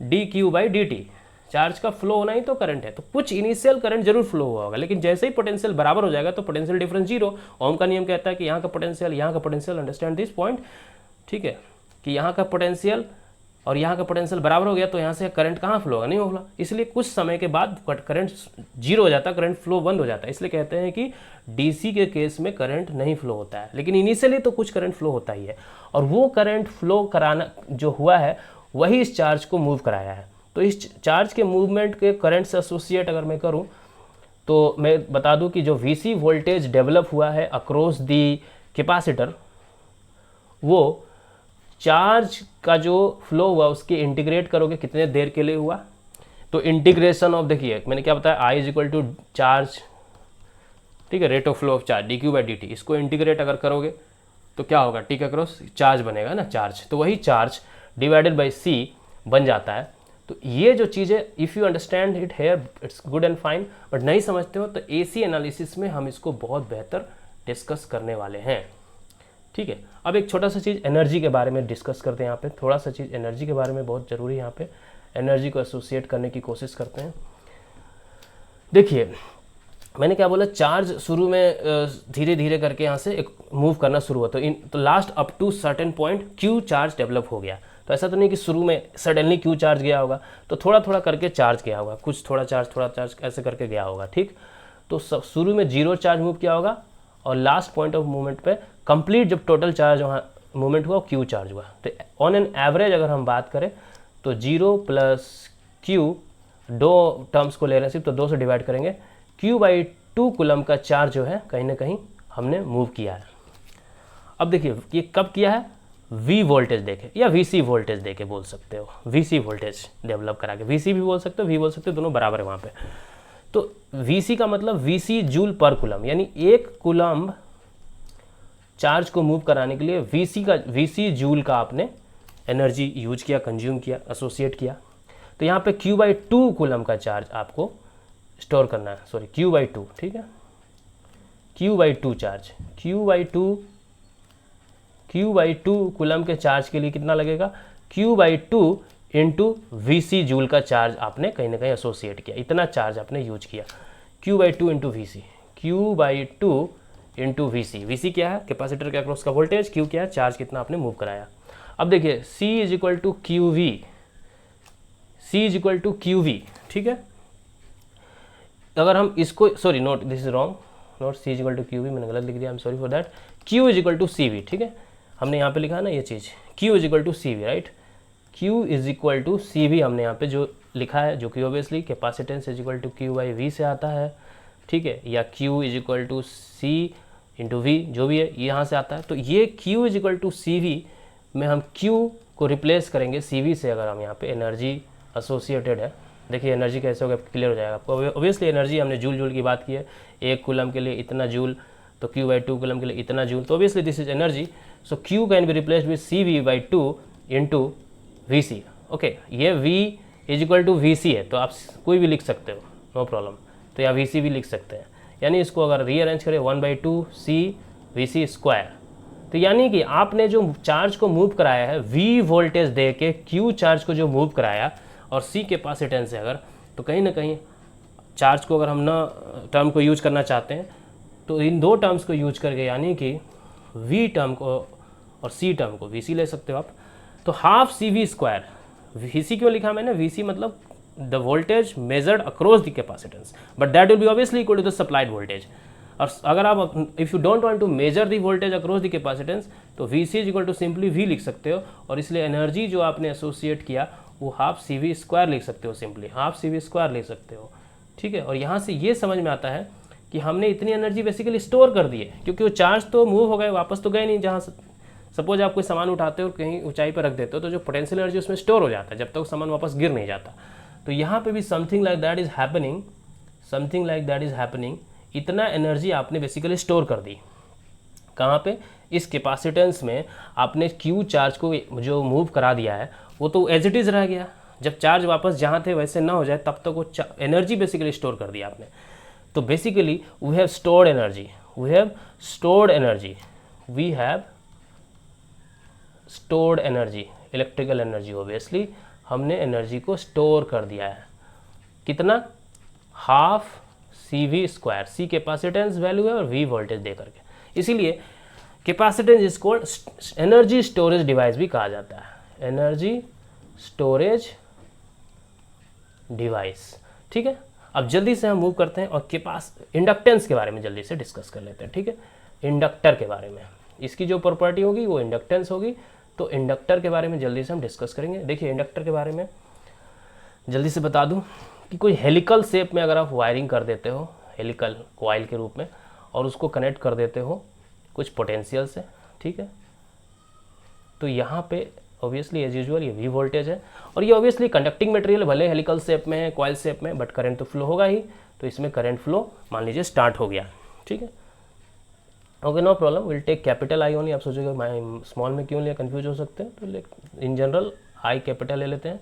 dq/dt। चार्ज का फ्लो होना ही तो करंट है, तो कुछ इनिशियल करंट जरूर फ्लो हुआ होगा, लेकिन जैसे ही पोटेंशियल बराबर हो जाएगा तो पोटेंशियल डिफरेंस जीरो। ओम का नियम कहता है कि यहाँ का पोटेंशियल, अंडरस्टैंड दिस पॉइंट, ठीक है, कि यहाँ का पोटेंशियल और यहाँ का पोटेंशियल बराबर हो गया तो यहाँ से करंट कहाँ फ्लो होगा? नहीं होगा। इसलिए कुछ समय के बाद करंट जीरो हो जाता है, करंट फ्लो बंद हो जाता है। इसलिए कहते हैं कि डीसी के केस में करंट नहीं फ्लो होता है, लेकिन इनिशियली तो कुछ करंट फ्लो होता ही है, और वो करंट फ्लो कराना जो हुआ है वही इस चार्ज को मूव कराया है। तो इस चार्ज के मूवमेंट के करंट से एसोसिएट अगर मैं करूँ तो मैं बता दूँ कि जो वीसी वोल्टेज डेवलप हुआ है अक्रॉस दी कैपेसिटर, वो चार्ज का जो फ्लो हुआ उसके इंटीग्रेट करोगे कितने देर के लिए हुआ, तो इंटीग्रेशन ऑफ, देखिए मैंने क्या बताया, I is equal to charge, ठीक है, rate of flow of charge dq/dt। इसको इंटीग्रेट अगर करोगे तो क्या होगा? टी के अक्रॉस चार्ज बनेगा ना, चार्ज, तो वही चार्ज डिवाइडेड बाई c बन जाता है। तो ये जो चीज़ें if you understand it here it's good and fine, but नहीं समझते हो तो एसी एनालिसिस में हम इसको बहुत बेहतर डिस्कस करने वाले हैं, ठीक है। अब एक छोटा सा चीज़ एनर्जी के बारे में डिस्कस करते हैं। यहाँ पे थोड़ा सा चीज़ एनर्जी के बारे में बहुत ज़रूरी है, यहाँ पे एनर्जी को एसोसिएट करने की कोशिश करते हैं। देखिए मैंने क्या बोला, चार्ज शुरू में धीरे धीरे करके यहाँ से एक मूव करना शुरू हुआ, तो last up to certain point Q charge develop हो गया। तो ऐसा तो नहीं कि शुरू में सडनली क्यू चार्ज गया होगा, तो थोड़ा थोड़ा करके चार्ज गया होगा, कुछ थोड़ा चार्ज ऐसे करके गया होगा, ठीक। तो शुरू में जीरो चार्ज मूव किया होगा और लास्ट पॉइंट ऑफ मूवमेंट पे कंप्लीट जब टोटल चार्ज वहाँ मूवमेंट हुआ क्यू चार्ज हुआ। तो ऑन एन एवरेज अगर हम बात करें तो 0 प्लस क्यू, दो टर्म्स को ले रहे हैं सिर्फ, तो 2 से डिवाइड करेंगे, Q/2 कूलम का चार्ज जो है कहीं ना कहीं हमने मूव किया है। अब देखिए ये कब किया है? V वोल्टेज देके या VC वोल्टेज देके बोल सकते हो, VC वोल्टेज डेवलप करा के, VC भी बोल सकते हो, V बोल सकते हो, दोनों बराबर है वहाँ पे। तो VC का मतलब VC जूल पर कूलम, यानी एक कूलम चार्ज को मूव कराने के लिए VC जूल का आपने एनर्जी यूज किया, कंज्यूम किया, एसोसिएट किया। तो यहाँ पे Q/2 कूलम का चार्ज आपको स्टोर करना है, सॉरी Q/2, ठीक है, Q/2 चार्ज, Q/2 कूलम के चार्ज के लिए कितना लगेगा? Q/2 इंटू VC जूल का चार्ज आपने कहीं ना कहीं एसोसिएट किया, इतना चार्ज आपने यूज किया, Q/2 into VC, Q/2 into VC। VC क्या है? कैपेसिटर के अक्रॉस का वोल्टेज, Q क्या है? चार्ज कितना आपने मूव कराया। अब देखिए C is equal to QV, C is equal to QV, ठीक है। अगर हम इसको, sorry note this is wrong, not C is equal to QV, मैंने गलत लिख दिया, I am sorry for that. Q is equal to CV, ठीक है, हमने यहाँ पे लिखा है ना ये चीज़, Q is equal to CV, right. Q is equal to CV हमने यहाँ पे जो लिखा है, जो कि obviously capacitance is equal to Q/V से आता है, ठीक है, या Q is equal to C into V, जो भी है यहाँ से आता है। तो ये Q is equal to CV में हम Q को रिप्लेस करेंगे CV से। अगर हम यहाँ पे एनर्जी एसोसिएटेड है, देखिए एनर्जी कैसे होगा क्लियर हो जाएगा आपको। ऑब्वियसली एनर्जी हमने जूल की बात की है, एक कूलम के लिए इतना जूल, तो Q/2 कूलम के लिए इतना जूल, तो obviously this is energy. So Q can be replaced with CV/2 into VC, okay. ये V is equal to VC है, तो आप कोई भी लिख सकते हो, नो प्रॉब्लम, तो या VC भी लिख सकते हैं। यानी इसको अगर रीअरेंज करें 1/2 CV स्क्वायर, तो यानी कि आपने जो चार्ज को मूव कराया है V वोल्टेज दे के Q चार्ज को जो मूव कराया और C कैपेसिटेंस है अगर, तो कहीं ना कहीं चार्ज को अगर हम ना टर्म को यूज करना चाहते हैं तो इन दो टर्म्स को यूज करके, यानी कि V टर्म को और C टर्म को, VC ले सकते हो आप, तो हाफ CV स्क्वायर। VC क्यों लिखा मैंने? VC मतलब the voltage measured across the capacitance, but that will be obviously equal to the supplied voltage. और अगर आप if you don't want to measure the voltage across the capacitance, तो VC is equal to simply V लिख सकते हो, और इसलिए एनर्जी जो आपने एसोसिएट किया वो हाफ CV स्क्वायर लिख सकते हो, सिंपली हाफ CV स्क्वायर लिख सकते हो, ठीक है। और यहाँ से ये समझ में आता है कि हमने इतनी एनर्जी बेसिकली स्टोर कर दी है, क्योंकि वो चार्ज तो मूव हो गए, वापस तो गए नहीं जहाँ से सपोज आप कोई सामान उठाते हो और कहीं ऊंचाई पर रख देते हो तो जो पोटेंशियल एनर्जी उसमें स्टोर हो जाता है जब तक सामान वापस गिर नहीं जाता। तो यहाँ पे भी something like that is happening, something like that is happening. इतना एनर्जी आपने बेसिकली स्टोर कर दी कहाँ पे, इस कैपेसिटेंस में। आपने क्यू चार्ज को जो मूव करा दिया है वो तो एज इट इज़ रह गया, जब चार्ज वापस जहाँ थे वैसे ना हो जाए तब तक वो एनर्जी बेसिकली स्टोर कर दिया आपने। तो basically we have stored energy, we have stored energy, we have stored energy, electrical energy. Obviously हमने एनर्जी को स्टोर कर दिया है, कितना, हाफ CV²। सी कैपेसिटेंस वैल्यू है और V वोल्टेज दे करके, इसीलिए capacitance is called energy storage device भी कहा जाता है, एनर्जी स्टोरेज डिवाइस। ठीक है, अब जल्दी से हम मूव करते हैं और इंडक्टेंस के बारे में जल्दी से डिस्कस कर लेते हैं। ठीक है, इंडक्टर के बारे में, इसकी जो प्रॉपर्टी होगी वो इंडक्टेंस होगी। तो इंडक्टर के बारे में जल्दी से हम डिस्कस करेंगे। देखिए इंडक्टर के बारे में जल्दी से बता दूं कि कोई हेलिकल शेप में अगर आप वायरिंग कर देते हो, हेलिकल कॉइल के रूप में, और उसको कनेक्ट कर देते हो कुछ पोटेंशियल से, ठीक है, तो यहाँ पे ऑब्वियसली एज यूजुअल ये V वोल्टेज है और ये ऑब्वियसली कंडक्टिंग मटेरियल भले हेलिकल शेप में है, कॉइल शेप में, बट करंट तो फ्लो होगा ही। तो इसमें करंट फ्लो मान लीजिए स्टार्ट हो गया। ठीक है, okay, no problem, will take capital I only. आप सोचोगे मैं स्मॉल में क्यों लिया, कंफ्यूज हो सकते हैं, तो इन जनरल आई कैपिटल ले लेते हैं।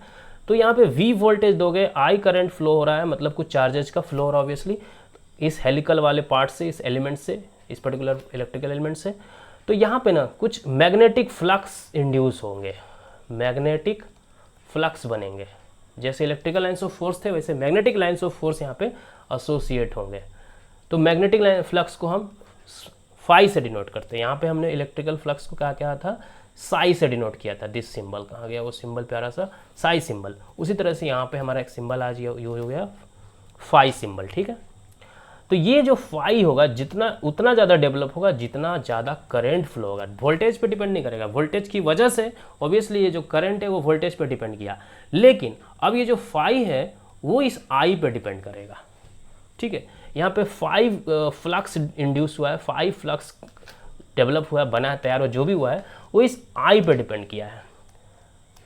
तो यहाँ पे V वोल्टेज दोगे, आई करंट फ्लो हो रहा है, मतलब कुछ चार्जेस का फ्लो हो रहा है ऑब्वियसली इस हेलिकल वाले पार्ट से, इस एलिमेंट से, इस पर्टिकुलर इलेक्ट्रिकल एलिमेंट से। तो यहाँ पे ना कुछ मैग्नेटिक फ्लक्स इंड्यूस होंगे, मैग्नेटिक फ्लक्स बनेंगे। जैसे इलेक्ट्रिकल लाइन्स ऑफ फोर्स थे वैसे मैग्नेटिक लाइन्स ऑफ फोर्स यहाँ पे एसोसिएट होंगे। तो मैग्नेटिक फ्लक्स को हम फाई से डिनोट करते हैं। यहाँ पे हमने इलेक्ट्रिकल फ्लक्स को क्या था, साई से डिनोट किया था। दिस सिंबल कहाँ गया, वो सिंबल प्यारा सा साई सिंबल। उसी तरह से यहाँ पे हमारा एक सिंबल आज ये हो गया फाई सिंबल। ठीक है, तो ये जो फाई होगा जितना उतना ज़्यादा डेवलप होगा जितना ज़्यादा करंट फ्लो होगा। वोल्टेज पे डिपेंड नहीं करेगा, वोल्टेज की वजह से ऑब्वियसली ये जो करंट है वो वोल्टेज पे डिपेंड किया, लेकिन अब ये जो फाई है वो इस आई पे डिपेंड करेगा। ठीक है, यहाँ पे 5 फ्लक्स इंड्यूस हुआ है, 5 फ्लक्स डेवलप हुआ है, बना है, तैयार हो, जो भी हुआ है वो इस आई पे डिपेंड किया है,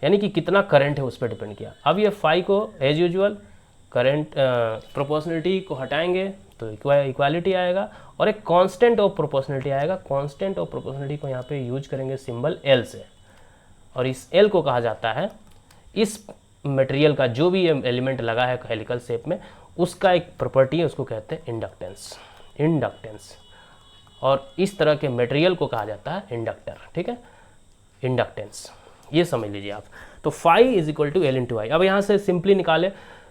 यानी कि कितना करंट है उस पर डिपेंड किया। अब ये फाई को एज यूजुअल करंट प्रोपोर्शनलिटी को हटाएंगे तो इक्वालिटी आएगा और एक कांस्टेंट ऑफ प्रोपोर्शनलिटी आएगा। कांस्टेंट ऑफ प्रोपोर्शनलिटी को यहाँ पे यूज करेंगे सिंबल L से, और इस L को कहा जाता है इस मटेरियल का जो भी एलिमेंट लगा है हेलिकल शेप में उसका एक प्रॉपर्टी है, उसको कहते हैं इंडक्टेंस। इंडक्टेंस, और इस तरह के मटेरियल को कहा जाता है इंडक्टर। ठीक है, इंडक्टेंस, ये समझ लीजिए आप। तो phi is equal to L into I. अब यहाँ से सिंपली निकाले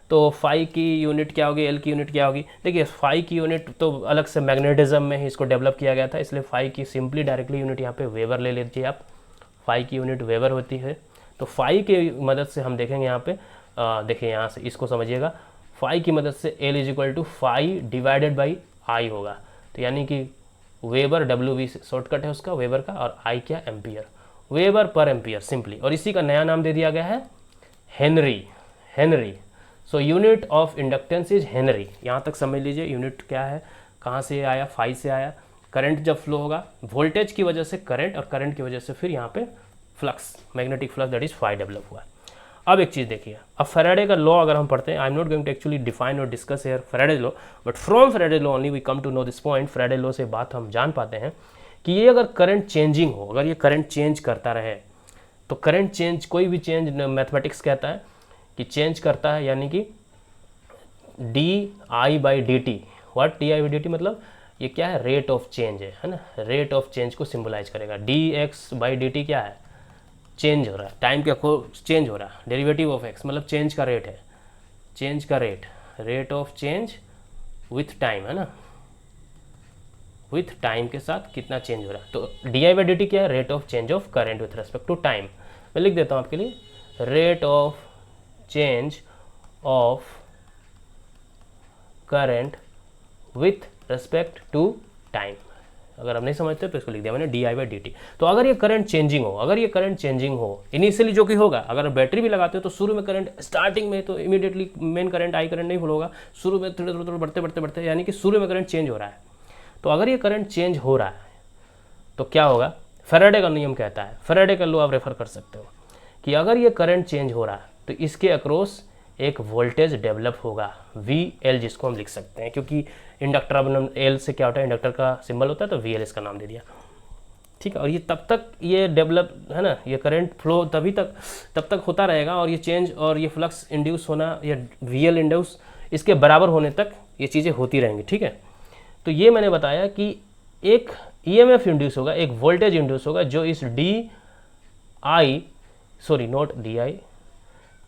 तो फाई की यूनिट क्या होगी, L की यूनिट क्या होगी। देखिए फाई की यूनिट तो अलग से मैग्नेटिज्म में ही इसको डेवलप किया गया था, इसलिए फाई की सिंपली डायरेक्टली यूनिट यहाँ पे वेबर ले लीजिए आप। फाई की यूनिट वेबर होती है। तो फाई की मदद से हम देखेंगे यहाँ पे, देखिए यहाँ से इसको समझिएगा, फाई की मदद से L is equal to phi divided by I होगा। तो यानी कि वेबर, WV शॉर्टकट है उसका वेबर का, और आई क्या, एम्पियर, वेबर पर एम्पियर सिंपली। और इसी का नया नाम दे दिया गया है Henry. Henry, so unit of inductance is Henry. यहाँ तक समझ लीजिए यूनिट क्या है, कहाँ से आया, फाई से आया। करंट जब फ्लो होगा वोल्टेज की वजह से करंट, और करंट की वजह से फिर यहाँ पे flux, magnetic flux, that is phi develop हुआ। अब एक चीज़ देखिए, अब फैराडे का लॉ अगर हम पढ़ते हैं, I am not going to actually define और discuss here Faraday law, but from Faraday law only we come to know this point. Faraday law से बात हम जान पाते हैं कि ये अगर करंट चेंजिंग हो, अगर ये करंट चेंज करता रहे तो करंट चेंज, कोई भी चेंज मैथमेटिक्स कहता है कि चेंज करता है, यानी कि di/dt। व्हाट di/dt मतलब ये क्या है, रेट ऑफ चेंज है ना, रेट ऑफ चेंज को सिंबलाइज करेगा। dx/dt क्या है, चेंज हो रहा है, टाइम का चेंज हो रहा है, डेरिवेटिव ऑफ x मतलब चेंज का रेट है, चेंज का rate, rate of change with time है ना, विथ टाइम के साथ कितना चेंज हो रहा है। तो di/dt क्या है, rate of change of current with respect to time. मैं लिख देता हूँ आपके लिए, rate of change of current with respect to time. अगर हम नहीं समझते तो इसको लिख दिया मैंने di/dt। तो अगर ये करंट चेंजिंग हो, अगर ये करंट चेंजिंग हो इनिशियली, जो कि होगा, अगर बैटरी भी लगाते हो तो शुरू में करंट स्टार्टिंग में तो immediately main current I current नहीं फ्लो होगा, शुरू में थोड़े थोड़े बढ़ते बढ़ते बढ़ते, यानी कि शुरू में करंट चेंज हो रहा है। तो अगर ये करंट चेंज हो रहा है तो क्या होगा, फैराडे का नियम कहता है, फैराडे का लॉ आप रेफर कर सकते हो कि अगर ये करंट चेंज हो रहा है तो इसके अक्रॉस एक वोल्टेज डेवलप होगा, VL जिसको हम लिख सकते हैं, क्योंकि इंडक्टर अब एल से क्या होता है, इंडक्टर का सिंबल होता है, तो VL इसका नाम दे दिया, ठीक है। और ये तब तक ये डेवलप है ना, ये करंट फ्लो तब तक होता रहेगा, और ये चेंज और ये फ्लक्स इंड्यूस होना, ये VL इंड्यूस इसके बराबर होने तक ये चीज़ें होती रहेंगी, ठीक है। तो ये मैंने बताया कि एक EMF इंड्यूस होगा, एक वोल्टेज इंड्यूस होगा, जो इस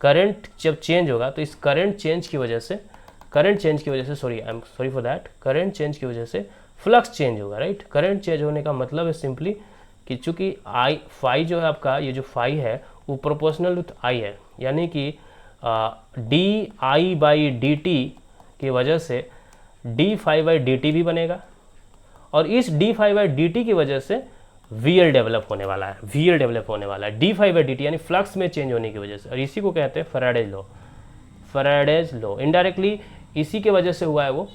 करंट जब चेंज होगा तो इस करंट चेंज की वजह से करंट चेंज की वजह से फ्लक्स चेंज होगा, राइट। करंट चेंज होने का मतलब है सिंपली कि चूंकि फाई जो है आपका, ये जो फाई है वो प्रोपोर्शनल विथ आई है, यानी कि di/dt की वजह से d∅/dt भी बनेगा, और इस d∅/dt की वजह से VL डेवलप होने वाला है, d∅/dt यानी फ्लक्स में चेंज होने की वजह से, और इसी को कहते हैं फैराडेज लॉ। इनडायरेक्टली इसी के वजह से हुआ है वो,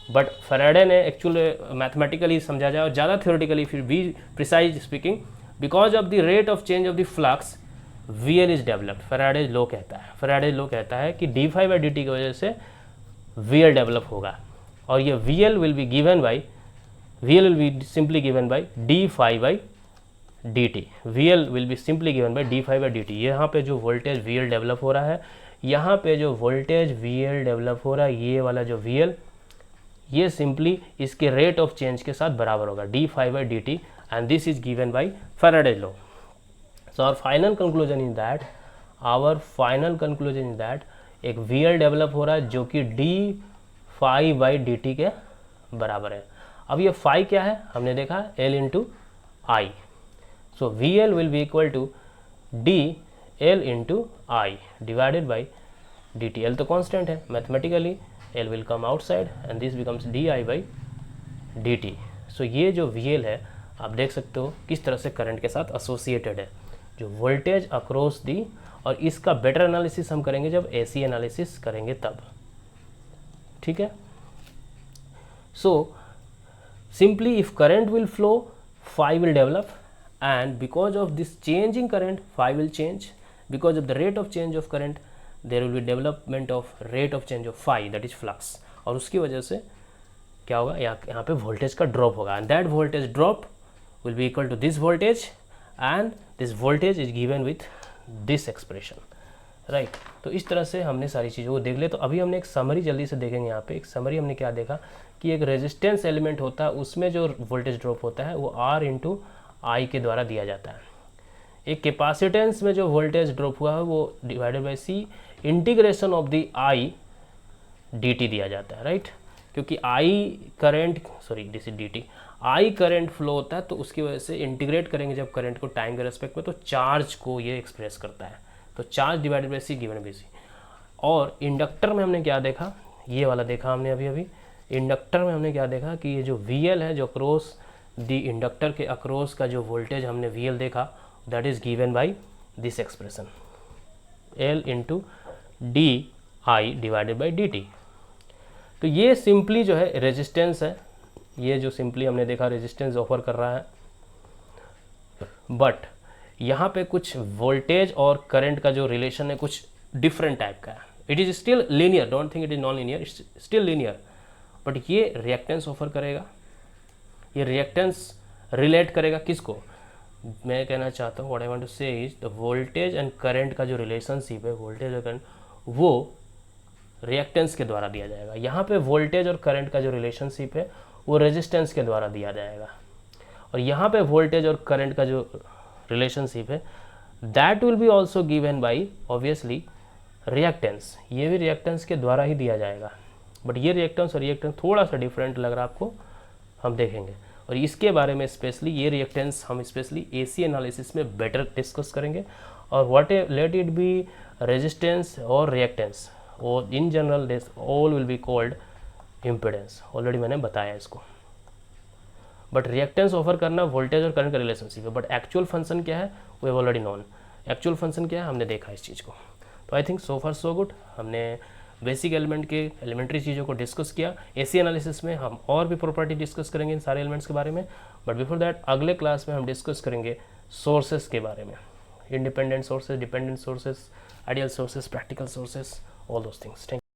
बट फैराडे ने एक्चुअली मैथमेटिकली समझा जाए और ज़्यादा थ्योरेटिकली फिर be precise speaking, because of the rate of change of the flux VL is developed. Faraday's law कहता है कि d∅/dt की वजह से VL डेवलप होगा, और ये VL will B simply given by d∅/dt। VL will be simply given by d∅/dt। यहाँ पे जो वोल्टेज VL डेवलप हो रहा है, ये वाला जो VL, ये सिंपली इसके रेट ऑफ चेंज के साथ बराबर होगा, d∅/dt, and this is given by Faraday's law. So our final conclusion is that एक VL डेवलप हो रहा है जो कि d∅/dt के बराबर है। अब ये फाई क्या है, हमने देखा L into I, so VL will be equal to DL into I divided by dt। L तो कांस्टेंट है, mathematically L will come outside and this becomes di/dt। So ये जो VL है आप देख सकते हो किस तरह से करंट के साथ एसोसिएटेड है, जो वोल्टेज अक्रॉस दी, और इसका बेटर एनालिसिस हम करेंगे जब AC एनालिसिस करेंगे तब, ठीक है। सो simply if current will flow, phi will develop, and because of this change in current, phi will change. Because of the rate of change of current, there will be development of rate of change of phi, that is flux, और उसकी वजह से क्या होगा, यहाँ पे वोल्टेज का ड्रॉप होगा, and that voltage drop will be equal to this voltage, and this voltage is given with this expression, right. तो इस तरह से हमने सारी चीज़ों को देख ले। तो अभी हमने एक समरी जल्दी से देखेंगे। यहाँ पे एक समरी हमने क्या देखा कि एक रेजिस्टेंस एलिमेंट होता है, उसमें जो वोल्टेज ड्रॉप होता है वो R इंटू आई के द्वारा दिया जाता है। एक कैपेसिटेंस में जो वोल्टेज ड्रॉप हुआ है वो divided by C integration of the I dt दिया जाता है, राइट। क्योंकि I करंट फ्लो होता है, तो उसकी वजह से इंटीग्रेट करेंगे जब करंट को टाइम के रेस्पेक्ट में, तो चार्ज को ये एक्सप्रेस करता है, तो charge divided by C given by C। और इंडक्टर में हमने क्या देखा, ये वाला देखा हमने अभी इंडक्टर में हमने क्या देखा कि ये जो VL है, जो अक्रॉस द इंडक्टर के अक्रॉस का जो वोल्टेज हमने VL देखा, that is given by this expression L into di divided by dt। तो ये सिंपली जो है रेजिस्टेंस है, ये जो सिंपली हमने देखा रेजिस्टेंस ऑफर कर रहा है, बट यहाँ पे कुछ वोल्टेज और करंट का जो रिलेशन है कुछ डिफरेंट टाइप का है। It is still linear, don't think it is non linear, it's still linear, but ये रिएक्टेंस ऑफर करेगा, ये रिएक्टेंस रिलेट करेगा किसको, मैं कहना चाहता हूँ व्हाट आई वांट टू से is the voltage and current का जो रिलेशनशिप है, वोल्टेज और करंट, वो रिएक्टेंस के द्वारा दिया जाएगा। यहाँ पे वोल्टेज और करंट का जो रिलेशनशिप है वो रेजिस्टेंस के द्वारा दिया जाएगा, और यहाँ पे वोल्टेज और करंट का जो रिलेशनशिप है that will B also given by obviously reactance, ये भी रिएक्टेंस के द्वारा ही दिया जाएगा। बट ये रिएक्टेंस और रिएक्टेंस थोड़ा सा डिफरेंट लग रहा है आपको, हम देखेंगे, और इसके बारे में स्पेशली ये रिएक्टेंस हम स्पेशली AC एनालिसिस में बेटर डिस्कस करेंगे। और what let it be resistance और रिएक्टेंस, और in general this all will be called impedance, already मैंने बताया इसको। बट रिएक्टेंस ऑफर करना वोल्टेज और करंट का रिलेशनशिप है, बट एक्चुअल फंक्शन क्या है वो ऑलरेडी नॉन, एक्चुअल फंक्शन क्या है हमने देखा इस चीज़ को। तो I think so far so good, हमने बेसिक एलिमेंट के एलिमेंट्री चीज़ों को डिस्कस किया। एसी एनालिसिस में हम और भी प्रॉपर्टी डिस्कस करेंगे इन सारे एलिमेंट्स के बारे में, बट बिफोर दैट अगले क्लास में हम डिस्कस करेंगे सोर्सेस के बारे में, independent sources, dependent sources, ideal sources, practical sources, all those things. Thank you.